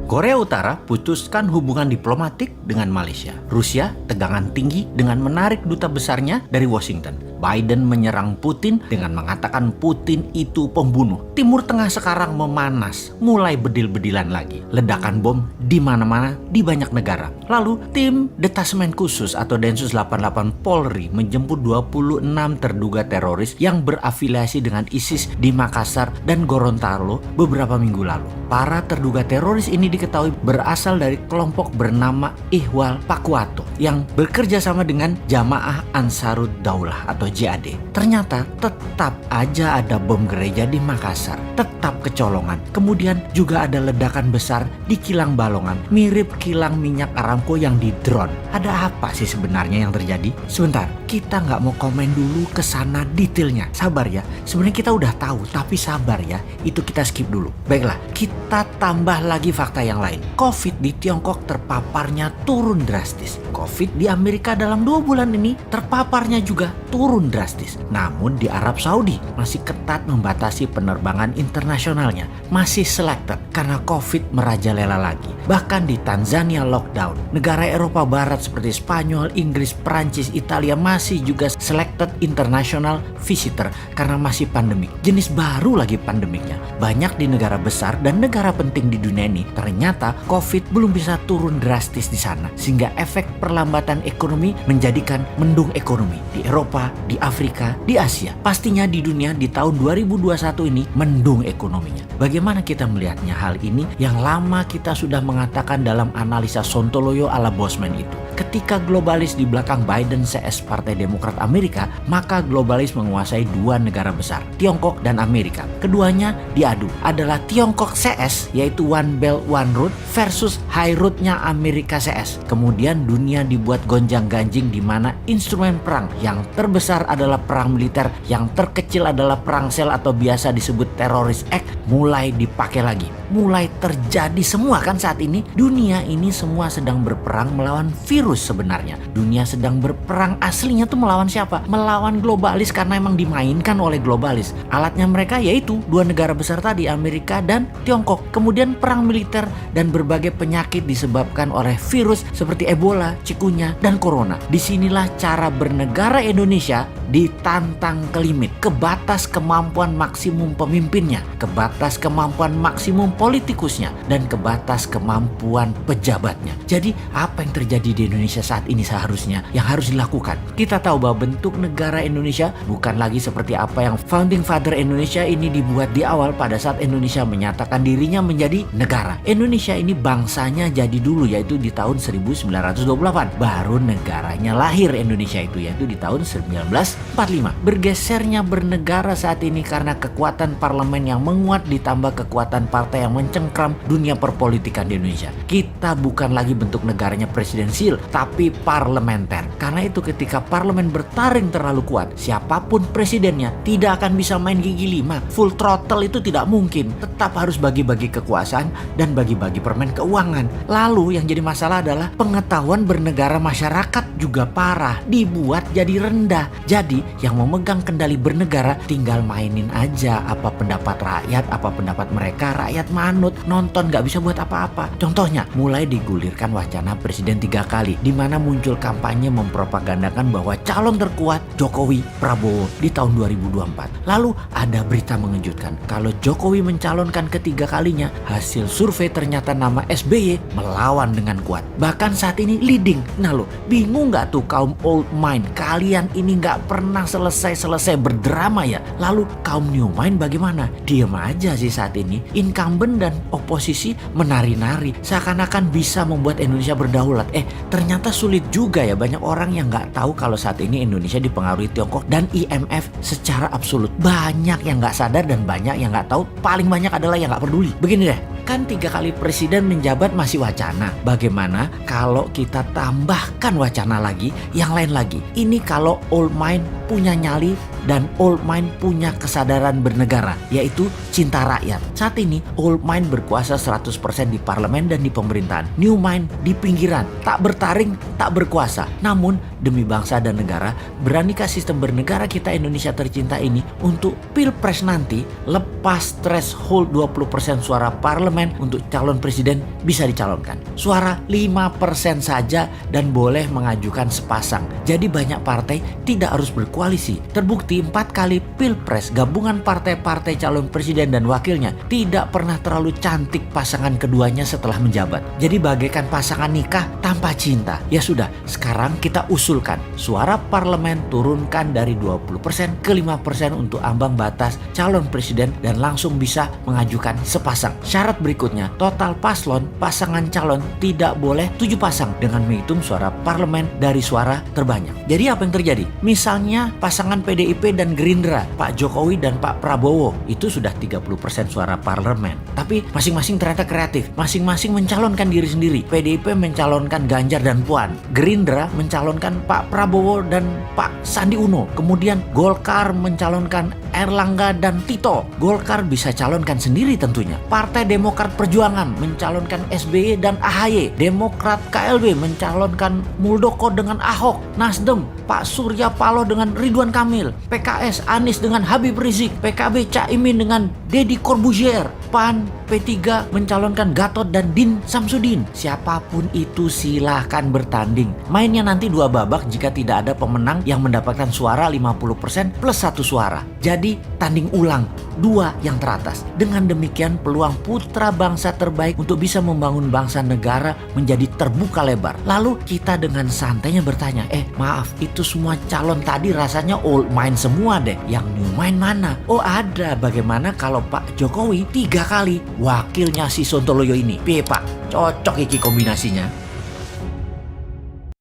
Korea Utara putuskan hubungan diplomatik dengan Malaysia. Rusia tegangan tinggi dengan menarik duta besarnya dari Washington. Biden menyerang Putin dengan mengatakan Putin itu pembunuh. Timur Tengah sekarang memanas, mulai bedil-bedilan lagi. Ledakan bom di mana-mana di banyak negara. Lalu tim Detasmen Khusus atau Densus 88 Polri menjemput 26 terduga teroris yang berafiliasi dengan ISIS di Makassar dan Gorontalo beberapa minggu lalu. Para terduga teroris ini diketahui berasal dari kelompok bernama Ihwal Pakwato yang bekerja sama dengan Jamaah Ansarud Daulah atau JAD. Ternyata tetap aja ada bom gereja di Makassar, tetap kecolongan. Kemudian juga ada ledakan besar di kilang Balongan, mirip kilang minyak Aramco yang di drone. Ada apa sih sebenarnya yang terjadi? Sebentar, kita nggak mau komen dulu ke sana detailnya. Sabar ya, sebenarnya kita udah tahu, tapi sabar ya, itu kita skip dulu. Baiklah, kita tambah lagi fakta yang lain. COVID di Tiongkok terpaparnya turun drastis. COVID di Amerika dalam 2 bulan ini terpaparnya juga turun drastis. Namun di Arab Saudi masih ketat membatasi penerbangan internasionalnya. Masih selected karena COVID merajalela lagi. Bahkan di Tanzania lockdown. Negara Eropa Barat seperti Spanyol, Inggris, Prancis, Italia masih juga selected international visitor karena masih pandemik. Jenis baru lagi pandemiknya. Banyak di negara besar dan negara penting di dunia ini ternyata COVID belum bisa turun drastis di sana. Sehingga efek perlambatan ekonomi menjadikan mendung ekonomi di Eropa, di Afrika, di Asia. Pastinya di dunia di tahun 2021 ini mendung ekonominya. Bagaimana kita melihatnya hal ini yang lama kita sudah mengatakan dalam analisa Sontoloyo ala Bosman itu. Ketika globalis di belakang Biden CS Partai Demokrat Amerika, maka globalis menguasai 2 negara besar, Tiongkok dan Amerika. Keduanya diadu adalah Tiongkok CS yaitu One Belt One Road versus High Road-nya Amerika CS. Kemudian dunia dibuat gonjang-ganjing di mana instrumen perang yang terbesar adalah perang militer, yang terkecil adalah perang sel atau biasa disebut terrorist act mulai dipakai lagi. Mulai terjadi semua kan saat ini. Dunia ini semua sedang berperang melawan virus sebenarnya. Dunia sedang berperang aslinya tuh melawan siapa? Melawan globalis karena emang dimainkan oleh globalis. Alatnya mereka yaitu 2 negara besar tadi, Amerika dan Tiongkok. Kemudian perang militer dan berbagai penyakit disebabkan oleh virus seperti Ebola, Cikunya, dan Corona. Disinilah cara bernegara Indonesia ditantang ke limit, ke batas kemampuan maksimum pemimpinnya, ke batas kemampuan maksimum politikusnya, dan ke batas kemampuan pejabatnya. Jadi apa yang terjadi di Indonesia saat ini seharusnya yang harus dilakukan? Kita tahu bahwa bentuk negara Indonesia bukan lagi seperti apa yang Founding Father Indonesia ini dibuat di awal pada saat Indonesia menyatakan dirinya menjadi negara. Indonesia ini bangsanya jadi dulu yaitu di tahun 1928. Baru negaranya lahir Indonesia itu yaitu di tahun 1945. Bergesernya bernegara saat ini karena kekuatan parlemen yang menguat ditambah kekuatan partai yang mencengkram dunia perpolitikan di Indonesia. Kita bukan lagi bentuk negaranya presidensial, tapi parlementer. Karena itu ketika parlemen bertaring terlalu kuat, siapapun presidennya tidak akan bisa main gigi 5. Full throttle itu tidak mungkin. Tetap harus bagi-bagi kekuasaan dan bagi-bagi permen keuangan. Lalu yang jadi masalah adalah pengetahuan bernegara masyarakat juga parah, dibuat jadi rendah. Jadi yang memegang kendali bernegara tinggal mainin aja apa pendapat rakyat, apa pendapat mereka. Rakyat manut, nonton, gak bisa buat apa-apa. Contohnya, mulai digulirkan wacana presiden 3 kali, di mana muncul kampanye mempropagandakan bahwa calon terkuat Jokowi Prabowo di tahun 2024. Lalu ada berita mengejutkan, kalau Jokowi mencalonkan ketiga kalinya, hasil survei ternyata nama SBY melawan dengan kuat. Bahkan saat ini leading. Nah lo, bingung gak tuh kaum old mind? Kalian ini gak pernah selesai berdrama ya? Lalu kaum new mind bagaimana? Diem aja sih saat ini. Incumbent dan oposisi menari-nari seakan-akan bisa membuat Indonesia berdaulat. Ternyata sulit juga ya. Banyak orang yang nggak tahu kalau saat ini Indonesia dipengaruhi Tiongkok dan IMF secara absolut. Banyak yang nggak sadar dan banyak yang nggak tahu. Paling banyak adalah yang nggak peduli. Begini deh, kan 3 kali presiden menjabat masih wacana. Bagaimana kalau kita tambahkan wacana lagi, yang lain lagi? Ini kalau old mind punya nyali dan old mind punya kesadaran bernegara, yaitu cinta rakyat. Saat ini old mind berkuasa 100% di parlemen dan di pemerintahan. New mind di pinggiran, tak bertaring, tak berkuasa. Namun demi bangsa dan negara, beranikah sistem bernegara kita Indonesia tercinta ini untuk pilpres nanti lepas threshold 20% suara parlemen untuk calon presiden bisa dicalonkan. Suara 5% saja dan boleh mengajukan sepasang. Jadi banyak partai tidak harus berkoalisi. Terbukti 4 kali pilpres gabungan partai-partai calon presiden dan wakilnya tidak pernah terlalu cantik pasangan keduanya setelah menjabat. Jadi bagaikan pasangan nikah tanpa cinta. Ya sudah, sekarang kita usulkan suara parlemen turunkan dari 20% ke 5% untuk ambang batas calon presiden dan langsung bisa mengajukan sepasang. Syarat berikutnya, total paslon pasangan calon tidak boleh 7 pasang dengan menghitung suara parlemen dari suara terbanyak. Jadi apa yang terjadi? Misalnya pasangan PDIP dan Gerindra, Pak Jokowi dan Pak Prabowo, itu sudah 30% suara parlemen. Tapi masing-masing ternyata kreatif. Masing-masing mencalonkan diri sendiri. PDIP mencalonkan Ganjar dan Puan. Gerindra mencalonkan Pak Prabowo dan Pak Sandi Uno. Kemudian Golkar mencalonkan Erlangga dan Tito. Golkar bisa calonkan sendiri tentunya. Partai Demokrat Perjuangan mencalonkan SBY dan AHY. Demokrat KLB mencalonkan Muldoko dengan Ahok. Nasdem Pak Surya Paloh dengan Ridwan Kamil. PKS Anies dengan Habib Rizik. PKB Caimin dengan Deddy Corbuzier. PAN P3 mencalonkan Gatot dan Din Samsudin. Siapapun itu silahkan bertanding. Mainnya nanti 2 babak jika tidak ada pemenang yang mendapatkan suara 50% plus 1 suara. Jadi tanding ulang 2 yang teratas. Dengan demikian peluang putra bangsa terbaik untuk bisa membangun bangsa negara menjadi terbuka lebar. Lalu kita dengan santainya bertanya, maaf itu semua calon tadi rasanya old mind semua deh. Yang new mind mana? Oh ada. Bagaimana kalau Pak Jokowi 3 kali wakilnya si Sontoloyo ini? Piye Pak? Cocok iki kombinasinya.